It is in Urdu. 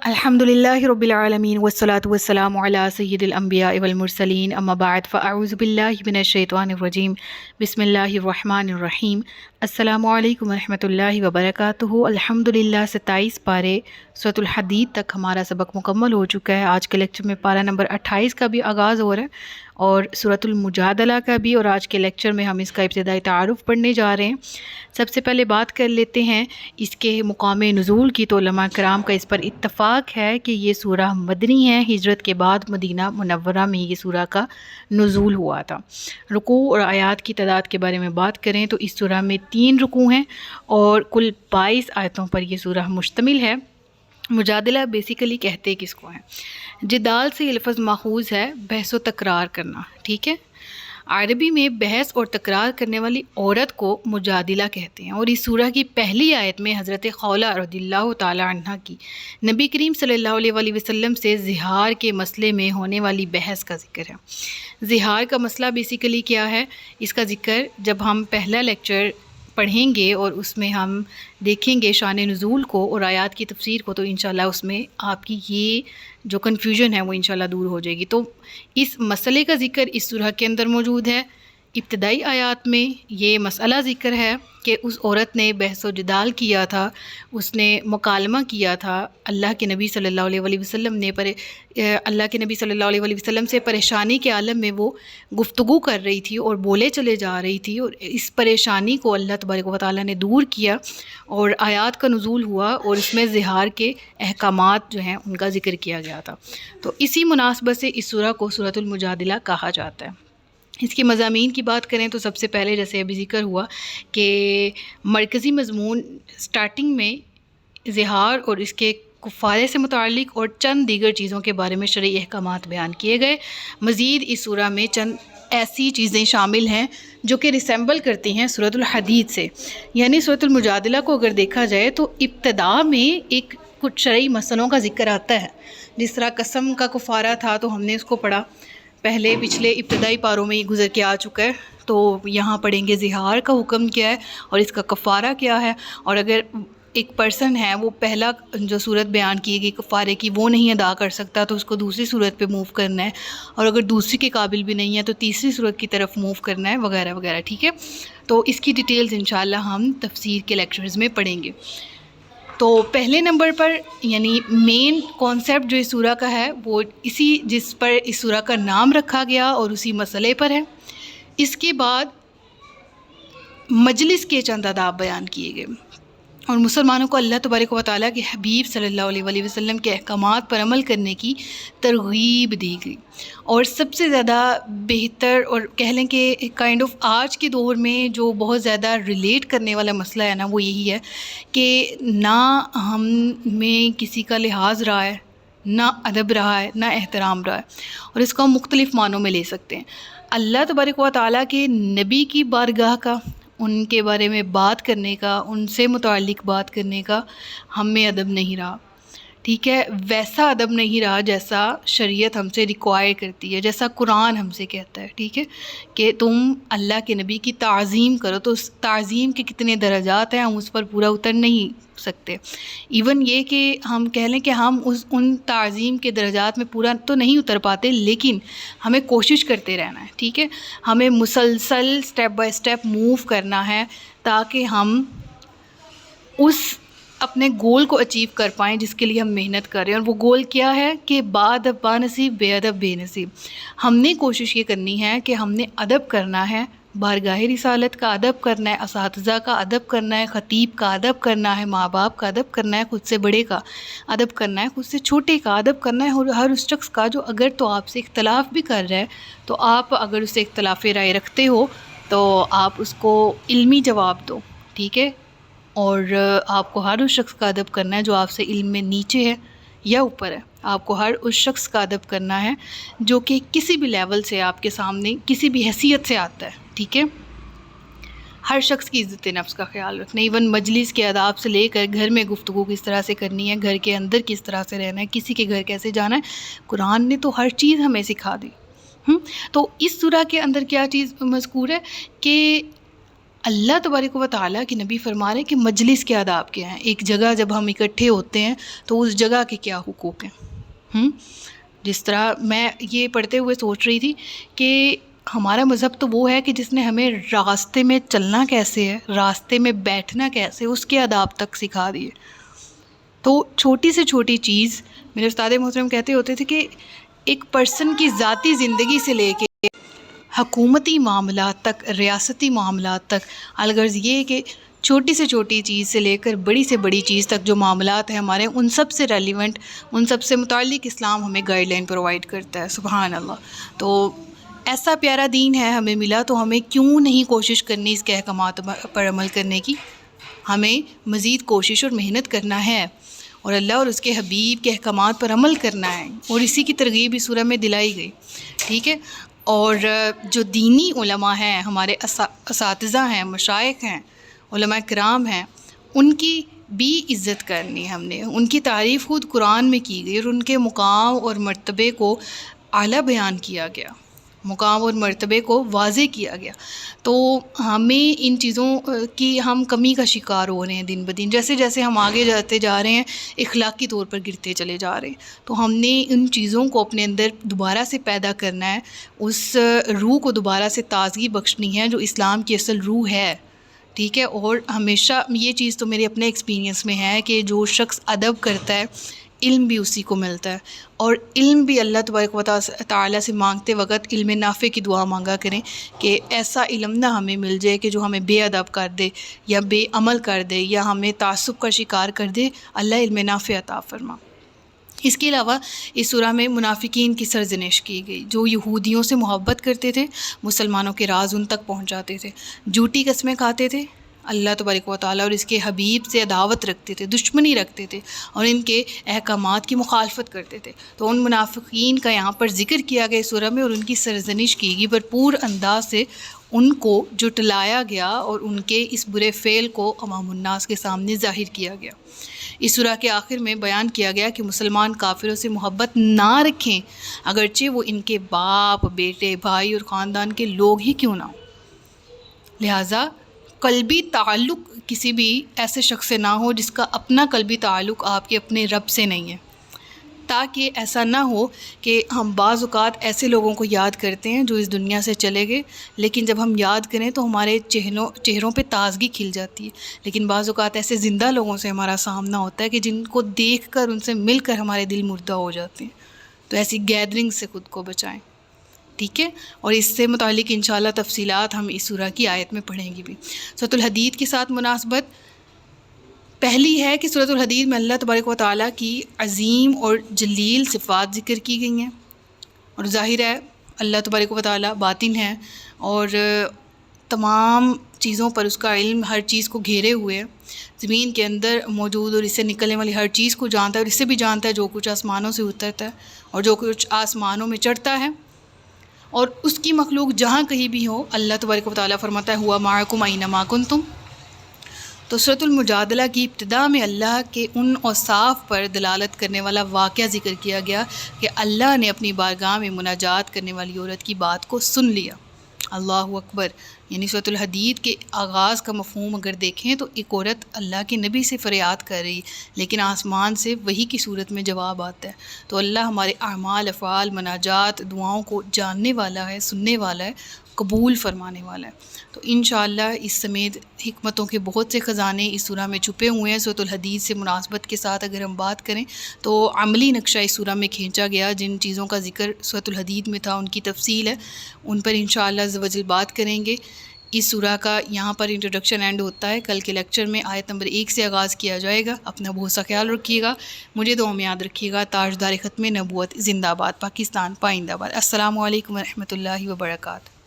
الحمدللہ رب العالمین والصلاة والسلام علی سید الانبیاء والمرسلین اما بعد فاعوذ باللہ من الشیطان الرجیم بسم اللہ الرحمن الرحیم السلام علیکم ورحمۃ اللہ وبرکاتہ۔ الحمدللہ 27 پارے سورۃ الحدید تک ہمارا سبق مکمل ہو چکا ہے۔ آج کے لیکچر میں پارہ نمبر 28 کا بھی آغاز ہو رہا ہے اور سورۃ المجادلہ کا بھی، اور آج کے لیکچر میں ہم اس کا ابتدائی تعارف پڑھنے جا رہے ہیں۔ سب سے پہلے بات کر لیتے ہیں اس کے مقام نزول کی، تو علماء کرام کا اس پر اتفاق ہے کہ یہ سورہ مدنی ہے۔ ہجرت کے بعد مدینہ منورہ میں یہ سورہ کا نزول ہوا تھا۔ رکوع اور آیات کی تعداد کے بارے میں بات کریں تو اس سورہ میں 3 رکوع ہیں اور کل 22 آیتوں پر یہ سورہ مشتمل ہے۔ مجادلہ بیسیکلی کہتے کس کو ہیں؟ جدال سے یہ لفظ ماخوذ ہے، بحث و تکرار کرنا، ٹھیک ہے۔ عربی میں بحث اور تکرار کرنے والی عورت کو مجادلہ کہتے ہیں، اور اس سورہ کی پہلی آیت میں حضرت خولہ رضی اللہ تعالی عنہ کی نبی کریم صلی اللہ علیہ وآلہ وسلم سے زہار کے مسئلے میں ہونے والی بحث کا ذکر ہے۔ زہار کا مسئلہ بیسیکلی کیا ہے، اس کا ذکر جب ہم پہلا لیکچر پڑھیں گے اور اس میں ہم دیکھیں گے شان نزول کو اور آیات کی تفسیر کو، تو انشاءاللہ اس میں آپ کی یہ جو کنفیوژن ہے وہ انشاءاللہ دور ہو جائے گی۔ تو اس مسئلے کا ذکر اس سورہ کے اندر موجود ہے۔ ابتدائی آیات میں یہ مسئلہ ذکر ہے کہ اس عورت نے بحث و جدال کیا تھا، اس نے مکالمہ کیا تھا اللہ کے نبی صلی اللہ علیہ وآلہ وسلم نے اللہ کے نبی صلی اللہ علیہ وآلہ وسلم سے پریشانی کے عالم میں وہ گفتگو کر رہی تھی اور بولے چلے جا رہی تھی، اور اس پریشانی کو اللہ تبارک و تعالیٰ نے دور کیا اور آیات کا نزول ہوا اور اس میں زہار کے احکامات جو ہیں ان کا ذکر کیا گیا تھا۔ تو اسی مناسبت سے اس سورہ کو سورۃ المجادلہ کہا جاتا ہے۔ اس کے مضامین کی بات کریں تو سب سے پہلے جیسے ابھی ذکر ہوا کہ مرکزی مضمون سٹارٹنگ میں زہار اور اس کے کفارے سے متعلق اور چند دیگر چیزوں کے بارے میں شرعی احکامات بیان کیے گئے۔ مزید اس سورہ میں چند ایسی چیزیں شامل ہیں جو کہ ریسیمبل کرتی ہیں سورۃ الحدید سے، یعنی سورۃ المجادلہ کو اگر دیکھا جائے تو ابتدا میں ایک کچھ شرعی مسئلوں کا ذکر آتا ہے، جس طرح قسم کا کفارہ تھا تو ہم نے اس کو پڑھا، پہلے پچھلے ابتدائی پاروں میں یہ گزر کے آ چکا ہے۔ تو یہاں پڑھیں گے زہار کا حکم کیا ہے اور اس کا کفارہ کیا ہے، اور اگر ایک پرسن ہے وہ پہلا جو صورت بیان کی گئی کفارے کی وہ نہیں ادا کر سکتا تو اس کو دوسری صورت پہ موو کرنا ہے، اور اگر دوسری کے قابل بھی نہیں ہے تو تیسری صورت کی طرف موو کرنا ہے، وغیرہ وغیرہ، ٹھیک ہے۔ تو اس کی ڈیٹیلز انشاءاللہ ہم تفسیر کے لیکچرز میں پڑھیں گے۔ تو پہلے نمبر پر یعنی مین کانسیپٹ جو اس سورہ کا ہے وہ اسی جس پر اس سورہ کا نام رکھا گیا اور اسی مسئلے پر ہے۔ اس کے بعد مجلس کے چند آداب بیان کیے گئے اور مسلمانوں کو اللہ تبارک و تعالیٰ کے حبیب صلی اللہ علیہ وآلہ وسلم کے احکامات پر عمل کرنے کی ترغیب دی گئی، اور سب سے زیادہ بہتر اور کہہ لیں کہ کائنڈ آف آج کے دور میں جو بہت زیادہ ریلیٹ کرنے والا مسئلہ ہے نا وہ یہی ہے کہ نہ ہم میں کسی کا لحاظ رہا ہے، نہ ادب رہا ہے، نہ احترام رہا ہے، اور اس کو ہم مختلف معنوں میں لے سکتے ہیں۔ اللہ تبارک و تعالیٰ کے نبی کی بارگاہ کا، ان کے بارے میں بات کرنے کا، ان سے متعلق بات کرنے کا ہم میں ادب نہیں رہا، ٹھیک ہے، ویسا ادب نہیں رہا جیسا شریعت ہم سے ریکوائر کرتی ہے، جیسا قرآن ہم سے کہتا ہے، ٹھیک ہے، کہ تم اللہ کے نبی کی تعظیم کرو۔ تو اس تعظیم کے کتنے درجات ہیں ہم اس پر پورا اتر نہیں سکتے، ایون یہ کہ ہم کہہ لیں کہ ہم ان تعظیم کے درجات میں پورا تو نہیں اتر پاتے، لیکن ہمیں کوشش کرتے رہنا ہے، ٹھیک ہے، ہمیں مسلسل سٹیپ بائی سٹیپ موو کرنا ہے تاکہ ہم اس اپنے گول کو اچیو کر پائیں جس کے لیے ہم محنت کر رہے ہیں۔ اور وہ گول کیا ہے کہ بادب با نصیب، بے ادب بے نصیب۔ ہم نے کوشش یہ کرنی ہے کہ ہم نے ادب کرنا ہے، بارگاہ رسالت کا ادب کرنا ہے، اساتذہ کا ادب کرنا ہے، خطیب کا ادب کرنا ہے، ماں باپ کا ادب کرنا ہے، خود سے بڑے کا ادب کرنا ہے، خود سے چھوٹے کا ادب کرنا ہے، اور ہر اس شخص کا جو اگر تو آپ سے اختلاف بھی کر رہا ہے تو آپ اگر اس سے اختلاف رائے رکھتے ہو تو آپ اس کو علمی جواب دو، ٹھیک ہے، اور آپ کو ہر اس شخص کا ادب کرنا ہے جو آپ سے علم میں نیچے ہے یا اوپر ہے۔ آپ کو ہر اس شخص کا ادب کرنا ہے جو کہ کسی بھی لیول سے آپ کے سامنے کسی بھی حیثیت سے آتا ہے، ٹھیک ہے۔ ہر شخص کی عزت نفس کا خیال رکھنا، ایون مجلس کے آداب سے لے کر گھر میں گفتگو کس طرح سے کرنی ہے، گھر کے اندر کس طرح سے رہنا ہے، کسی کے گھر کیسے جانا ہے، قرآن نے تو ہر چیز ہمیں سکھا دی۔ تو اس سورہ کے اندر کیا چیز مذکور ہے کہ اللہ تبارک و تعالیٰ کے نبی فرما رہے ہیں کہ مجلس کے آداب کیا ہیں، ایک جگہ جب ہم اکٹھے ہوتے ہیں تو اس جگہ کے کیا حقوق ہیں۔ جس طرح میں یہ پڑھتے ہوئے سوچ رہی تھی کہ ہمارا مذہب تو وہ ہے کہ جس نے ہمیں راستے میں چلنا کیسے ہے، راستے میں بیٹھنا کیسے، اس کے آداب تک سکھا دیے۔ تو چھوٹی سے چھوٹی چیز، میرے استاد محترم کہتے ہوتے تھے کہ ایک پرسن کی ذاتی زندگی سے لے کے حکومتی معاملات تک، ریاستی معاملات تک، الغرض یہ کہ چھوٹی سے چھوٹی چیز سے لے کر بڑی سے بڑی چیز تک جو معاملات ہیں ہمارے، ان سب سے ریلیونٹ، ان سب سے متعلق اسلام ہمیں گائیڈ لائن پرووائڈ کرتا ہے۔ سبحان اللہ۔ تو ایسا پیارا دین ہے ہمیں ملا، تو ہمیں کیوں نہیں کوشش کرنی اس کے احکامات پر عمل کرنے کی؟ ہمیں مزید کوشش اور محنت کرنا ہے اور اللہ اور اس کے حبیب کے احکامات پر عمل کرنا ہے، اور اسی کی ترغیب اس سورہ میں دلائی گئی، ٹھیک ہے۔ اور جو دینی علماء ہیں، ہمارے اساتذہ ہیں، مشائخ ہیں، علماء کرام ہیں، ان کی بھی عزت کرنی ہے ہم نے۔ ان کی تعریف خود قرآن میں کی گئی اور ان کے مقام اور مرتبے کو اعلیٰ بیان کیا گیا، مقام اور مرتبے کو واضح کیا گیا۔ تو ہمیں ان چیزوں کی ہم کمی کا شکار ہو رہے ہیں دن بدن، جیسے جیسے ہم آگے جاتے جا رہے ہیں اخلاقی طور پر گرتے چلے جا رہے ہیں۔ تو ہم نے ان چیزوں کو اپنے اندر دوبارہ سے پیدا کرنا ہے، اس روح کو دوبارہ سے تازگی بخشنی ہے جو اسلام کی اصل روح ہے، ٹھیک ہے۔ اور ہمیشہ یہ چیز تو میرے اپنے ایکسپیرینس میں ہے کہ جو شخص ادب کرتا ہے علم بھی اسی کو ملتا ہے، اور علم بھی اللہ تبارک و تعالیٰ سے مانگتے وقت علم نافع کی دعا مانگا کریں کہ ایسا علم نہ ہمیں مل جائے کہ جو ہمیں بے ادب کر دے یا بے عمل کر دے یا ہمیں تعصب کا شکار کر دے۔ اللہ علم نافع عطا فرما۔ اس کے علاوہ اس سورہ میں منافقین کی سرزنش کی گئی، جو یہودیوں سے محبت کرتے تھے، مسلمانوں کے راز ان تک پہنچاتے تھے، جھوٹی قسمیں کھاتے تھے، اللہ تبارک و تعالیٰ اور اس کے حبیب سے عداوت رکھتے تھے، دشمنی رکھتے تھے، اور ان کے احکامات کی مخالفت کرتے تھے۔ تو ان منافقین کا یہاں پر ذکر کیا گیا سورہ میں، اور ان کی سرزنش کی گئی، بھرپور انداز سے ان کو جھٹلایا گیا اور ان کے اس برے فعل کو عوام الناس کے سامنے ظاہر کیا گیا۔ اس سورہ کے آخر میں بیان کیا گیا کہ مسلمان کافروں سے محبت نہ رکھیں، اگرچہ وہ ان کے باپ، بیٹے، بھائی اور خاندان کے لوگ ہی کیوں نہ ہوں۔ لہٰذا قلبی تعلق کسی بھی ایسے شخص سے نہ ہو جس کا اپنا قلبی تعلق آپ کے اپنے رب سے نہیں ہے، تاکہ ایسا نہ ہو کہ ہم بعض اوقات ایسے لوگوں کو یاد کرتے ہیں جو اس دنیا سے چلے گئے، لیکن جب ہم یاد کریں تو ہمارے چہروں پہ تازگی کھل جاتی ہے، لیکن بعض اوقات ایسے زندہ لوگوں سے ہمارا سامنا ہوتا ہے کہ جن کو دیکھ کر، ان سے مل کر ہمارے دل مردہ ہو جاتے ہیں۔ تو ایسی گیدرنگ سے خود کو بچائیں، ٹھیک ہے۔ اور اس سے متعلق انشاءاللہ تفصیلات ہم اس سورہ کی آیت میں پڑھیں گے بھی۔ سورۃ الحدید کے ساتھ مناسبت پہلی ہے کہ سورۃ الحدید میں اللہ تبارک و تعالیٰ کی عظیم اور جلیل صفات ذکر کی گئی ہیں، اور ظاہر ہے اللہ تبارک و تعالیٰ باطن ہے اور تمام چیزوں پر اس کا علم ہر چیز کو گھیرے ہوئے ہے، زمین کے اندر موجود اور اس سے نکلنے والی ہر چیز کو جانتا ہے، اور اس سے بھی جانتا ہے جو کچھ آسمانوں سے اترتا ہے اور جو کچھ آسمانوں میں چڑھتا ہے، اور اس کی مخلوق جہاں کہیں بھی ہو، اللہ تبارک و تعالیٰ فرماتا ہے ہوا معکم اینما کنتم۔ تو سورۃ المجادلہ کی ابتدا میں اللہ کے ان اوصاف پر دلالت کرنے والا واقعہ ذکر کیا گیا کہ اللہ نے اپنی بارگاہ میں مناجات کرنے والی عورت کی بات کو سن لیا۔ اللہ اکبر۔ یعنی سورۃ الحدید کے آغاز کا مفہوم اگر دیکھیں تو ایک عورت اللہ کے نبی سے فریاد کر رہی، لیکن آسمان سے وحی کی صورت میں جواب آتا ہے۔ تو اللہ ہمارے اعمال، افعال، مناجات، دعاؤں کو جاننے والا ہے، سننے والا ہے، قبول فرمانے والا ہے۔ تو انشاءاللہ اس سمیت حکمتوں کے بہت سے خزانے اس سورہ میں چھپے ہوئے ہیں۔ سورۃ الحدید سے مناسبت کے ساتھ اگر ہم بات کریں تو عملی نقشہ اس سورہ میں کھینچا گیا، جن چیزوں کا ذکر سورۃ الحدید میں تھا ان کی تفصیل ہے، ان پر انشاءاللہ عز و جل بات کریں گے۔ اس سورہ کا یہاں پر انٹروڈکشن اینڈ ہوتا ہے، کل کے لیکچر میں آیت نمبر 1 سے آغاز کیا جائے گا۔ اپنا بہت سا خیال رکھیے گا، مجھے دعاؤں میں یاد رکھیے گا۔ تاجدار ختم نبوت زندہ باد، پاکستان پائندہ باد۔ السلام علیکم ورحمۃ اللہ وبرکاتہ۔